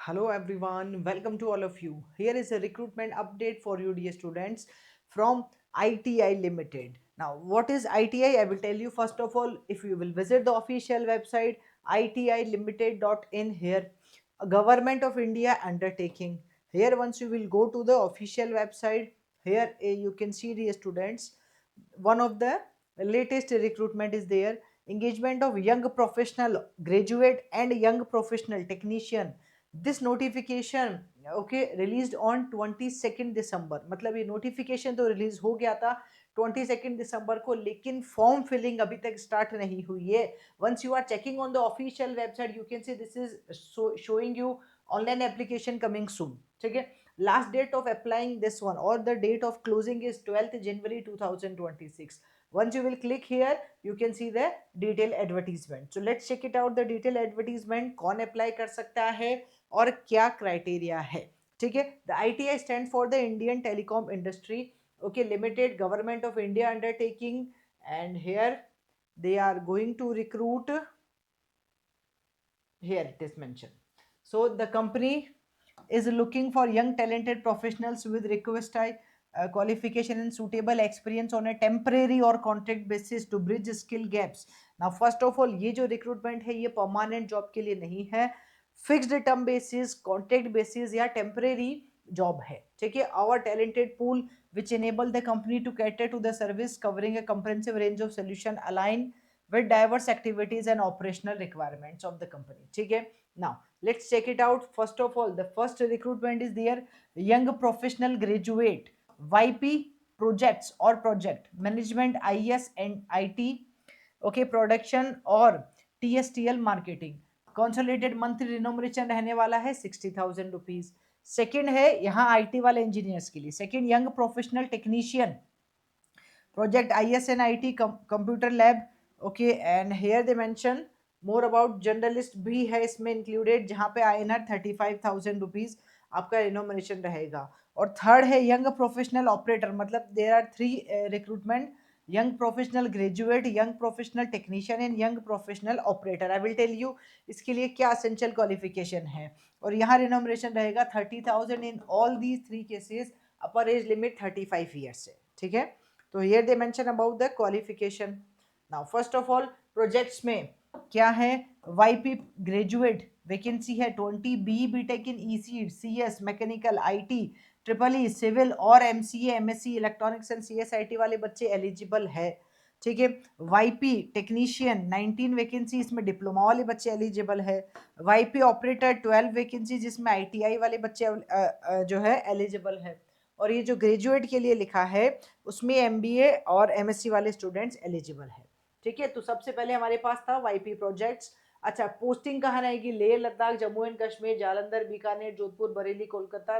Hello everyone, welcome to all of you. Here is a recruitment update for you dear students from ITI Limited. Now what is ITI? I will tell you first of all. If you will visit the official website itilimited.in, here a government of India undertaking. Here once you will go to the official website, here you can see the students, one of the latest recruitment is there. Engagement of young professional graduate and young professional technician. This notification released on 22nd दिसंबर, मतलब ये notification तो release हो गया था 22nd दिसंबर को, लेकिन form filling अभी तक स्टार्ट नहीं हुई है. Once you are checking on the official website, you can see this is showing you online application coming soon. ठीक है. Last date of applying this one or the date of closing is 12th January 2026. Once you will click here, you can see the detailed advertisement. So let's check it out, the detailed advertisement. कौन apply कर सकता है और क्या criteria है. ठीक है. The ITI stand for the Indian Telecom Industry Limited, Government of India undertaking, and here they are going to recruit. Here it is mentioned. So the company is looking for young talented professionals with requisite qualification and suitable experience on a temporary or contract basis to bridge skill gaps. Now first of all, ये जो recruitment है ये permanent job के लिए नहीं है, fixed term basis, contract basis या temporary job है. ठीक है. Our talented pool which enable the company to cater to the service covering a comprehensive range of solution aligned with diverse activities and operational requirements of the company. ठीक है. Now let's check it out. First of all, the first recruitment is there, young professional graduate YP projects or project management, IS and IT, production और TSTL marketing. Consolidated monthly remuneration रहने वाला है 60,000 rupees. Second है यहाँ IT वाले engineers के लिए. Second, young professional technician project IS and IT computer lab. And here they mention more about journalist भी है इसमें इंक्लूडेड, जहाँ पे INR 35,000 रुपीज आपका रिनोमिनेशन रहेगा. और थर्ड है यंग प्रोफेशनल ऑपरेटर, मतलब there are 3 recruitment, young professional graduate, young professional technician and young professional operator. I will tell you इसके लिए क्या असेंशियल क्वालिफिकेशन है. और यहाँ रिनोमिनेशन रहेगा 30,000 in all these 3 cases. Upper age limit 35 years है. ठीक है. तो here they mention about the qualification. Now first of all projects में क्या है, YP ग्रेजुएट वैकेंसी है 20, BE BTech in EC, CS, mechanical, IT, EEE, civil और MCA, MSc electronics and CSIT वाले बच्चे एलिजिबल है. ठीक है. YP टेक्नीशियन 19 वैकेंसी, इसमें डिप्लोमा वाले बच्चे एलिजिबल है. YP ऑपरेटर 12 वैकेंसी, जिसमें ITI वाले बच्चे जो है एलिजिबल है. और ये जो ग्रेजुएट के लिए लिखा है उसमें MBA और MSc वाले स्टूडेंट्स एलिजिबल है. ठीक है. तो सबसे पहले हमारे पास था YP प्रोजेक्ट्स. अच्छा, पोस्टिंग कहाँ रहेगी, लेह लद्दाख, जम्मू एंड कश्मीर, जालंधर, बीकानेर, जोधपुर, बरेली, कोलकाता,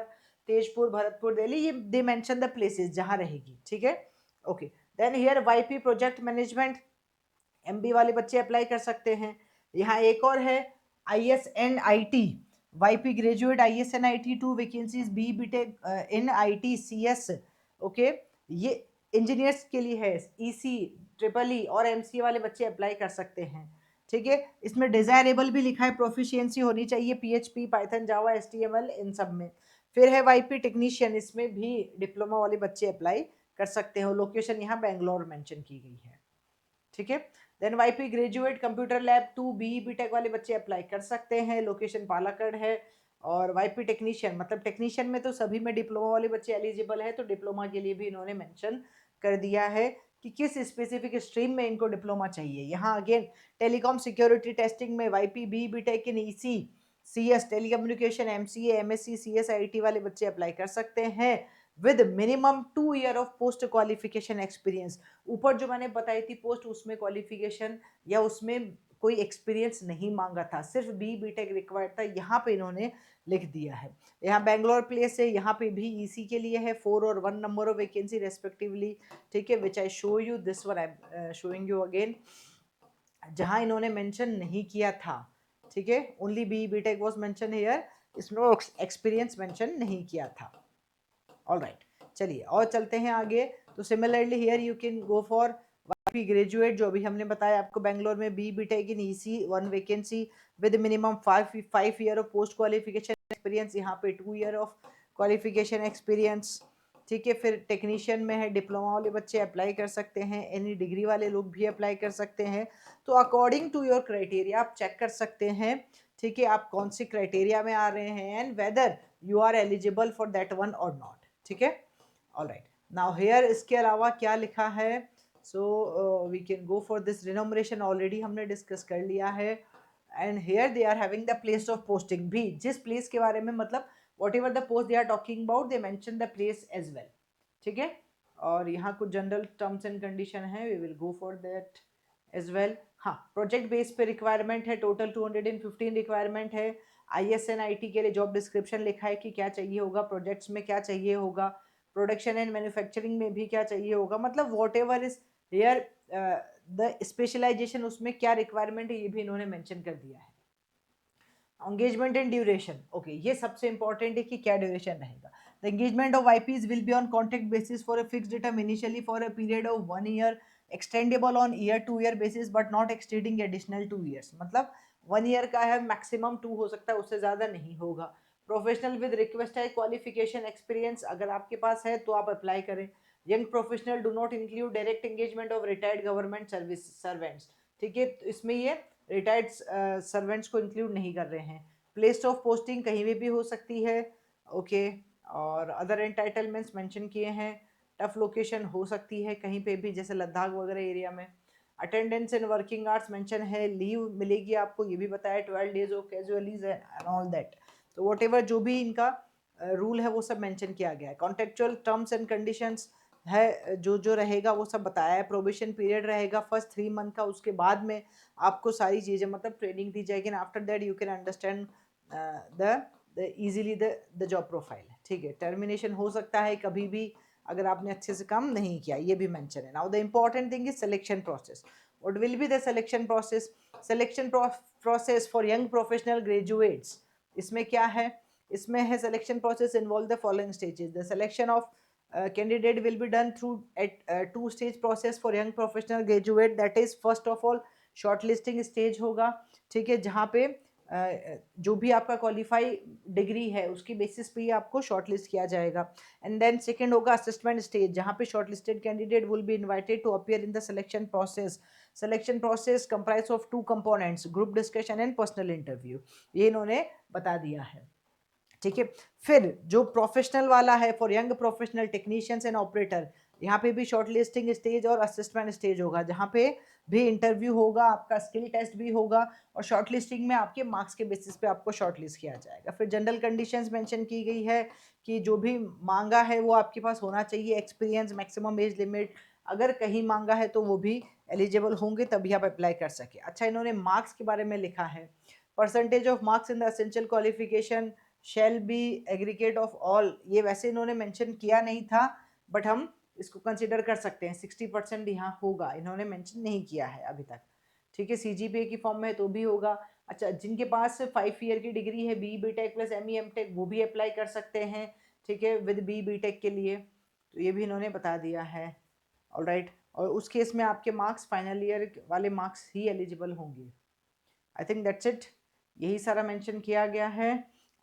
तेजपुर, भरतपुर, दिल्ली. ये दे मेंशन द प्लेसेस जहाँ रहेगी. ठीक है. Okay. Then here YP project management, MB वाले बच्चे अप्लाई कर सकते हैं. यहाँ एक और है IS and IT, YP graduate IS and IT 2 vacancies, BE BTech in IT CS. Okay. ये इंजीनियर्स के लिए है. EC, EEE और MCA वाले बच्चे अप्लाई कर सकते हैं. ठीक है. इसमें डिजायरेबल भी लिखा है, प्रोफिशिएंसी होनी चाहिए PHP, पाइथन, जावा, HTML इन सब में. फिर है YP टेक्नीशियन, इसमें भी डिप्लोमा वाले बच्चे अप्लाई कर सकते हो. लोकेशन यहाँ बेंगलोर मेंशन की गई है. ठीक है. Then YP graduate computer lab 2, BE BTech वाले बच्चे अप्लाई कर सकते हैं. लोकेशन पालाकड़ है. और YP टेक्नीशियन, मतलब टेक्नीशियन में तो सभी में डिप्लोमा वाले बच्चे एलिजिबल है, तो डिप्लोमा के लिए भी इन्होंने मेंशन कर दिया है कि किस स्पेसिफिक स्ट्रीम में इनको डिप्लोमा चाहिए. यहाँ अगेन टेलीकॉम सिक्योरिटी टेस्टिंग में YP, BE BTech in EC, CS, telecommunication, MCA, MSc, CSIT वाले बच्चे अप्लाई कर सकते हैं with minimum 2 year of post qualification experience. ऊपर जो मैंने बताई थी पोस्ट, उसमें क्वालिफिकेशन या उसमें कोई एक्सपीरियंस नहीं मांगा था, सिर्फ BE BTech रिक्वायर्ड था. यहाँ पे इन्होंने लिख दिया है. यहाँ बेंगलोर प्लेस है, यहाँ पे भी EC के लिए है 4 और 1 नंबर ऑफ वैकेंसी रेस्पेक्टिवली. ठीक है. Which I show you, this one I am showing you again, जहाँ इन्होंने मेंशन नहीं किया था. ठीक है. Only BE BTech was mention here, इसमें एक्सपीरियंस मेंशन नहीं किया था. All right. चलिए और चलते हैं आगे. तो similarly here you can go for YP graduate, जो अभी हमने बताया आपको बेंगलोर में, BE BTech in EC 1 vacancy with minimum 5 year of post qualification experience, यहाँ पे 2 ईयर ऑफ क्वालिफिकेशन एक्सपीरियंस, ठीक है। फिर टेक्नीशियन में है, डिप्लोमा वाले बच्चे अप्लाई कर सकते हैं, एनी डिग्री वाले लोग भी अप्लाई कर सकते हैं। तो अकॉर्डिंग टू योर क्राइटेरिया आप चेक कर सकते हैं, ठीक है, आप कौन सी क्राइटेरिया में आ रहे हैं and whether you are eligible for that one और नॉट, ठीक है। ऑलराइट, नाउ हियर इसके अलावा क्या लिखा है, so we can go for this remuneration, already हमने डिस्कस कर लिया है। And here they are having the place of posting भी, जिस प्लेस के बारे में मतलब whatever the post they are talking about they mention the place as well, ठीक है। और यहाँ कुछ जनरल टर्म्स एंड कंडीशन है, we will go for that as well. हाँ, प्रोजेक्ट बेस पे रिक्वायरमेंट है, टोटल 215 रिक्वायरमेंट है। ISNIT के लिए जॉब डिस्क्रिप्शन लिखा है कि क्या चाहिए होगा, प्रोजेक्ट्स में क्या चाहिए होगा, प्रोडक्शन एंड मैन्युफैक्चरिंग में भी क्या चाहिए होगा, मतलब whatever is here the specialisation, उसमें क्या रिक्वायरमेंट है ये भी इन्होंने मेंशन कर दिया है। एंगेजमेंट एंड ड्यूरेशन, ओके, ये सबसे इंपॉर्टेंट है कि क्या ड्यूरेशन रहेगा। The engagement of IPs will be on contract basis for a fixed term, initially for a period of 1 year, extendable on year to year basis but not exceeding additional 2 years, मतलब 1 year का है, maximum 2 हो सकता है, उससे ज़्यादा नहीं होगा। प्रोफेशनल विद रिक्वेस्ट है क्वालिफिकेशन एक्सपीरियंस, अगर आपके पास है तो आप अप्लाई करें। Young professional do not include direct engagement of retired government service servants, ठीक है, तो इसमें ये रिटायर्ड सर्वेंट्स को इंक्लूड नहीं कर रहे हैं। प्लेस ऑफ पोस्टिंग कहीं भी हो सकती है, ओके। और अदर एंटाइटलमेंट्स मेंशन किए हैं, टफ लोकेशन हो सकती है कहीं पे भी, जैसे लद्दाख वगैरह एरिया में। Attendance and working hours mention है, लीव मिलेगी आपको, ये भी बताया 12 days of casual leave and all that. तो वट एवर जो भी इनका रूल है वो सब मेंशन किया गया है। कॉन्ट्रेक्चुअल टर्म्स एंड कंडीशंस है, जो जो रहेगा वो सब बताया है। प्रोबेशन पीरियड रहेगा फर्स्ट 3 मंथ का, उसके बाद में आपको सारी चीज़ें मतलब ट्रेनिंग दी जाएगी, and after that you can understand the easily the job profile, ठीक है। टर्मिनेशन हो सकता है कभी भी अगर आपने अच्छे से काम नहीं किया, ये भी मेंशन है। Now the important thing is selection process. What will be the selection process? Selection process for young professional graduates, इसमें क्या है, इसमें है selection process involve the following stages. The selection of candidate will be done through at 2-stage process for young professional graduate, that is first of all shortlisting stage होगा, ठीक है, जहाँ पे जो भी आपका क्वालिफाई डिग्री है उसकी बेसिस पे ही आपको शॉर्टलिस्ट किया जाएगा। एंड देन सेकंड होगा असेसमेंट स्टेज, जहाँ पे shortlisted candidate will be invited to appear in the selection process. Selection process comprise of 2 components, group discussion and personal interview, ये इन्होंने बता दिया है, ठीक है। फिर जो प्रोफेशनल वाला है for young professional technicians and operator, यहाँ पे भी शॉर्ट लिस्टिंग स्टेज और असेसमेंट स्टेज होगा, जहाँ पे भी इंटरव्यू होगा, आपका स्किल टेस्ट भी होगा, और शॉर्ट लिस्टिंग में आपके मार्क्स के बेसिस पे आपको शॉर्ट लिस्ट किया जाएगा। फिर जनरल कंडीशंस मेंशन की गई है कि जो भी मांगा है वो आपके पास होना चाहिए, एक्सपीरियंस, मैक्सिमम एज लिमिट, अगर कहीं मांगा है तो वो भी एलिजिबल होंगे तभी आप अप्लाई कर सके। अच्छा, इन्होंने मार्क्स के बारे में लिखा है, percentage of marks in the essential qualification shall be aggregate of all, ये वैसे इन्होंने मेंशन किया नहीं था बट हम इसको कंसिडर कर सकते हैं, 60% यहाँ होगा, इन्होंने मेंशन नहीं किया है अभी तक, ठीक है। CGPA की फॉर्म में तो भी होगा। अच्छा, जिनके पास 5 ईयर की डिग्री है BE BTech plus ME MTech वो भी अप्लाई कर सकते हैं, ठीक है, विद BE BTech के लिए, तो ये भी इन्होंने बता दिया है। ऑलराइट, और उस केस में आपके मार्क्स फाइनल ईयर वाले मार्क्स ही एलिजिबल होंगे। आई थिंक दैट्स इट, यही सारा मेंशन किया गया है।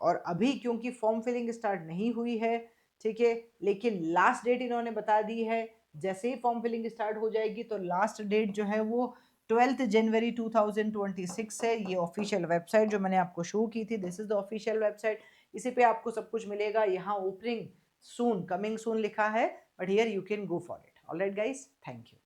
और अभी क्योंकि फॉर्म फिलिंग स्टार्ट नहीं हुई है, ठीक है, लेकिन लास्ट डेट इन्होंने बता दी है, जैसे ही फॉर्म फिलिंग स्टार्ट हो जाएगी तो लास्ट डेट जो है वो 12 जनवरी 2026 है। ये ऑफिशियल वेबसाइट जो मैंने आपको शो की थी, this is the official website, इसी पे आपको सब कुछ मिलेगा। यहाँ ओपनिंग सून, कमिंग सून लिखा है, but here you can go for it. Alright guys, thank you.